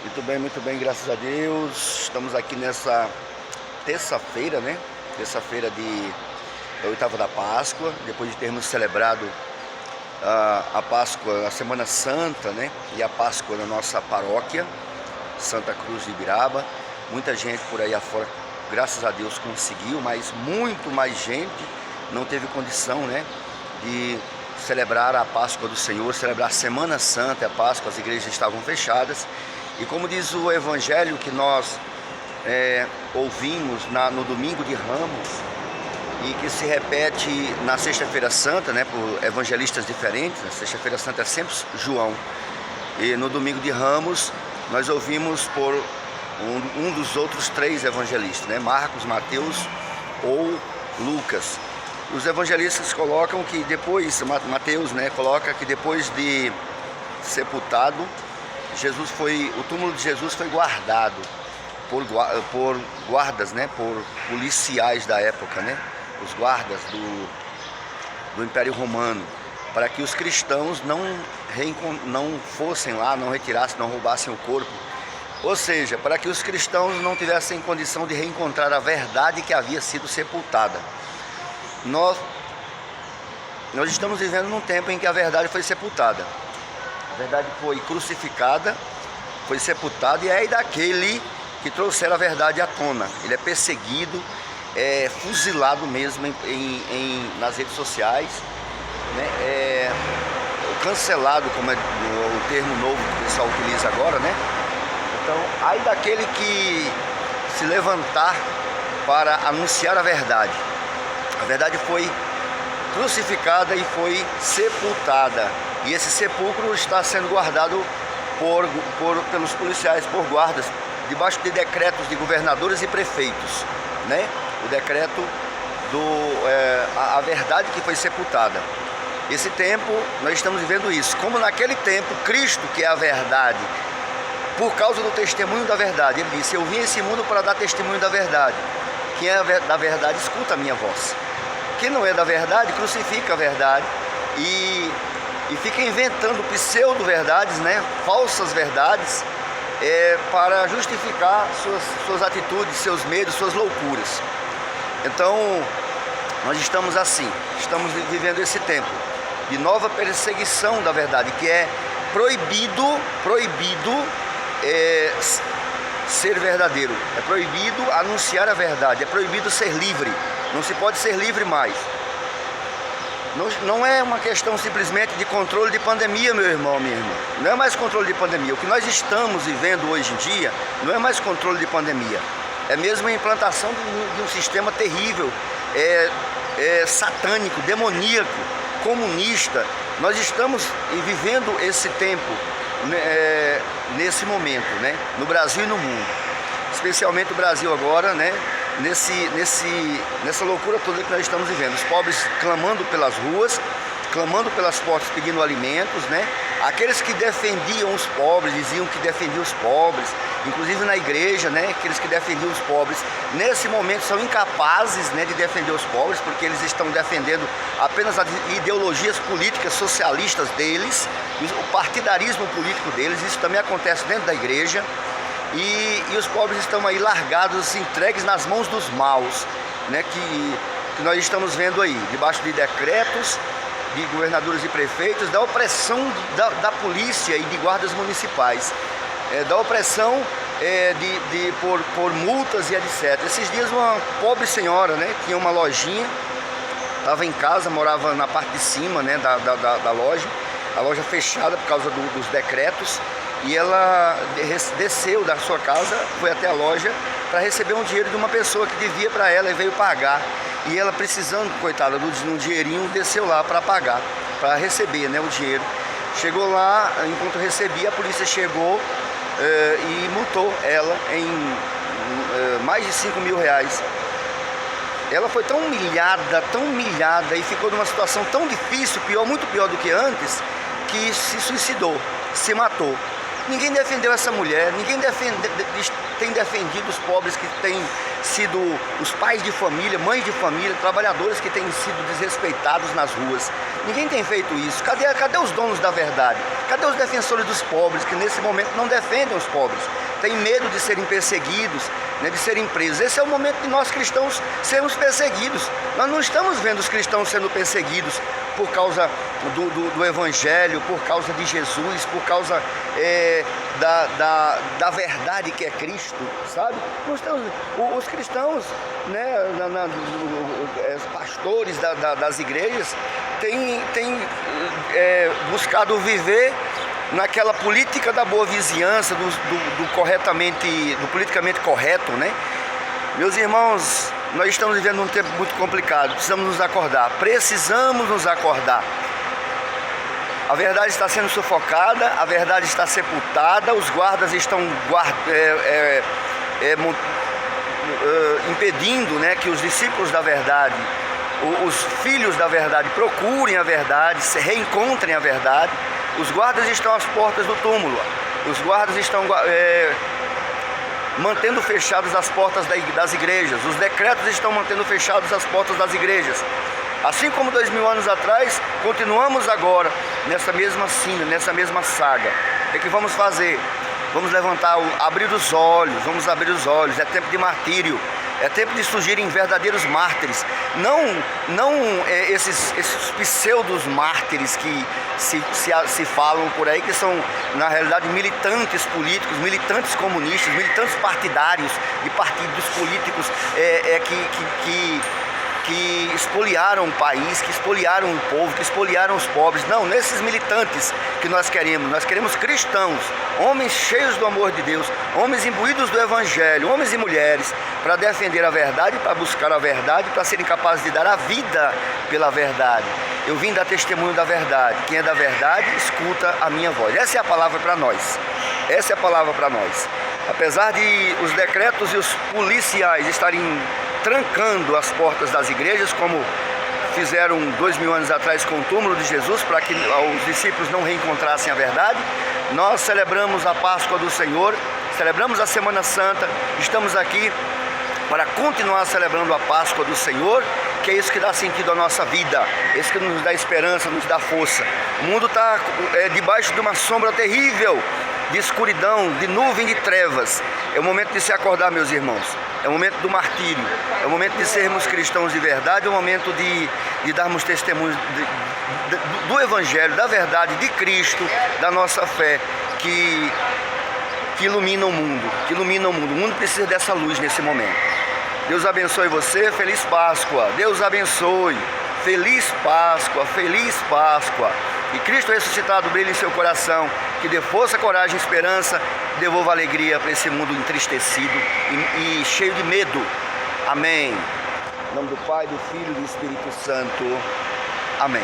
Muito bem, graças a Deus. Estamos aqui nessa terça-feira, né? Terça-feira da oitava da Páscoa, depois de termos celebrado a Páscoa, a Semana Santa, né? E a Páscoa na nossa paróquia, Santa Cruz de Ibiraba. Muita gente por aí afora, graças a Deus, conseguiu, mas muito mais gente não teve condição, né? De celebrar a Páscoa do Senhor, celebrar a Semana Santa, a Páscoa, as igrejas estavam fechadas. E como diz o Evangelho que nós ouvimos no domingo de Ramos, e que se repete na Sexta-feira Santa, né, por evangelistas diferentes. Na Sexta-feira Santa é sempre João, e no domingo de Ramos nós ouvimos por um dos outros três evangelistas, né, Marcos, Mateus ou Lucas. Os evangelistas colocam que depois, Mateus, né, coloca que depois de sepultado, o túmulo de Jesus foi guardado por guardas, né, por policiais da época, né, os guardas do Império Romano, para que os cristãos não fossem lá, não retirassem, não roubassem o corpo. Ou seja, para que os cristãos não tivessem condição de reencontrar a verdade que havia sido sepultada. Nós estamos vivendo num tempo em que a verdade foi sepultada. A verdade foi crucificada, foi sepultada, e é daquele que trouxeram a verdade à tona. Ele é perseguido, é fuzilado mesmo nas redes sociais, né? Cancelado, como é o termo novo que o pessoal utiliza agora, né? Então, aí daquele que se levantar para anunciar a verdade. A verdade foi crucificada e foi sepultada. E esse sepulcro está sendo guardado pelos policiais, por guardas, debaixo de decretos de governadores e prefeitos, né? O decreto a verdade que foi sepultada. Esse tempo nós estamos vivendo isso. Como naquele tempo, Cristo, que é a verdade, por causa do testemunho da verdade, ele disse: eu vim a esse mundo para dar testemunho da verdade. Quem é da verdade, escuta a minha voz. Quem não é da verdade, crucifica a verdade e fica inventando pseudo-verdades, né? Falsas verdades, para justificar suas atitudes, seus medos, suas loucuras. Então, nós estamos assim, estamos vivendo esse tempo de nova perseguição da verdade, que é proibido ser verdadeiro, é proibido anunciar a verdade, é proibido ser livre, não se pode ser livre mais. Não é uma questão simplesmente de controle de pandemia, meu irmão, minha irmã. Não é mais controle de pandemia. O que nós estamos vivendo hoje em dia não é mais controle de pandemia. É mesmo a implantação de um sistema terrível, satânico, demoníaco, comunista. Nós estamos vivendo esse tempo, nesse momento, né? No Brasil e no mundo. Especialmente o Brasil agora, né? Nessa loucura toda que nós estamos vivendo. Os pobres clamando pelas ruas, clamando pelas portas, pedindo alimentos, né? Aqueles que defendiam os pobres, diziam que defendiam os pobres, inclusive na igreja, né? Aqueles que defendiam os pobres, nesse momento são incapazes, né, de defender os pobres, porque eles estão defendendo apenas as ideologias políticas socialistas deles, o partidarismo político deles. Isso também acontece dentro da igreja. E os pobres estão aí largados, entregues nas mãos dos maus, né, que nós estamos vendo aí, debaixo de decretos de governadores e prefeitos, da opressão da polícia e de guardas municipais, da opressão por multas e etc. Esses dias uma pobre senhora, né, tinha uma lojinha, estava em casa, morava na parte de cima, né, da loja, a loja fechada por causa dos decretos. E ela desceu da sua casa, foi até a loja para receber um dinheiro de uma pessoa que devia para ela e veio pagar. E ela, precisando, coitada, de um dinheirinho, desceu lá para pagar, para receber, né, o dinheiro. Chegou lá, enquanto recebia, a polícia chegou e multou ela em mais de 5 mil reais. Ela foi tão humilhada e ficou numa situação tão difícil, muito pior do que antes, que se suicidou, se matou. Ninguém defendeu essa mulher, ninguém tem defendido os pobres que têm sido os pais de família, mães de família, trabalhadores que têm sido desrespeitados nas ruas. Ninguém tem feito isso. Cadê os donos da verdade? Cadê os defensores dos pobres que nesse momento não defendem os pobres? Têm medo de serem perseguidos, né, de serem presos. Esse é o momento de nós cristãos sermos perseguidos. Nós não estamos vendo os cristãos sendo perseguidos por causa do Evangelho, por causa de Jesus, por causa da verdade que é Cristo, sabe? Os cristãos, né, os pastores das igrejas têm buscado viver naquela política da boa vizinhança, do politicamente correto, né? Meus irmãos, nós estamos vivendo um tempo muito complicado, precisamos nos acordar, A verdade está sendo sufocada, a verdade está sepultada, os guardas estão impedindo, né, que os discípulos da verdade, os filhos da verdade procurem a verdade, se reencontrem a verdade. Os guardas estão às portas do túmulo, os guardas estão mantendo fechadas as portas das igrejas, os decretos estão mantendo fechadas as portas das igrejas. Assim como 2000 anos atrás, continuamos agora nessa mesma sina, nessa mesma saga. O que vamos fazer? Vamos abrir os olhos, é tempo de martírio. É tempo de surgirem verdadeiros mártires, não esses pseudos mártires que se falam por aí, que são na realidade militantes políticos, militantes comunistas, militantes partidários de partidos políticos que espoliaram o país, que espoliaram o povo, que espoliaram os pobres. Não, nesses militantes que nós queremos cristãos, homens cheios do amor de Deus, homens imbuídos do Evangelho, homens e mulheres, para defender a verdade, para buscar a verdade, para serem capazes de dar a vida pela verdade. Eu vim dar testemunho da verdade. Quem é da verdade, escuta a minha voz. Essa é a palavra para nós. Essa é a palavra para nós. Apesar de os decretos e os policiais estarem trancando as portas das igrejas, como fizeram 2000 anos atrás com o túmulo de Jesus, para que os discípulos não reencontrassem a verdade, nós celebramos a Páscoa do Senhor, celebramos a Semana Santa, estamos aqui para continuar celebrando a Páscoa do Senhor, que é isso que dá sentido à nossa vida, é isso que nos dá esperança, nos dá força. O mundo está debaixo de uma sombra terrível, de escuridão, de nuvem de trevas. É o momento de se acordar, meus irmãos. É o momento do martírio, é o momento de sermos cristãos de verdade, é o momento de darmos testemunho do Evangelho, da verdade, de Cristo, da nossa fé, que ilumina o mundo, O mundo precisa dessa luz nesse momento. Deus abençoe você, feliz Páscoa. Deus abençoe, feliz Páscoa, feliz Páscoa. E Cristo ressuscitado brilhe em seu coração, que dê força, coragem e esperança, devolva alegria para esse mundo entristecido e cheio de medo. Amém. Em nome do Pai, do Filho e do Espírito Santo. Amém.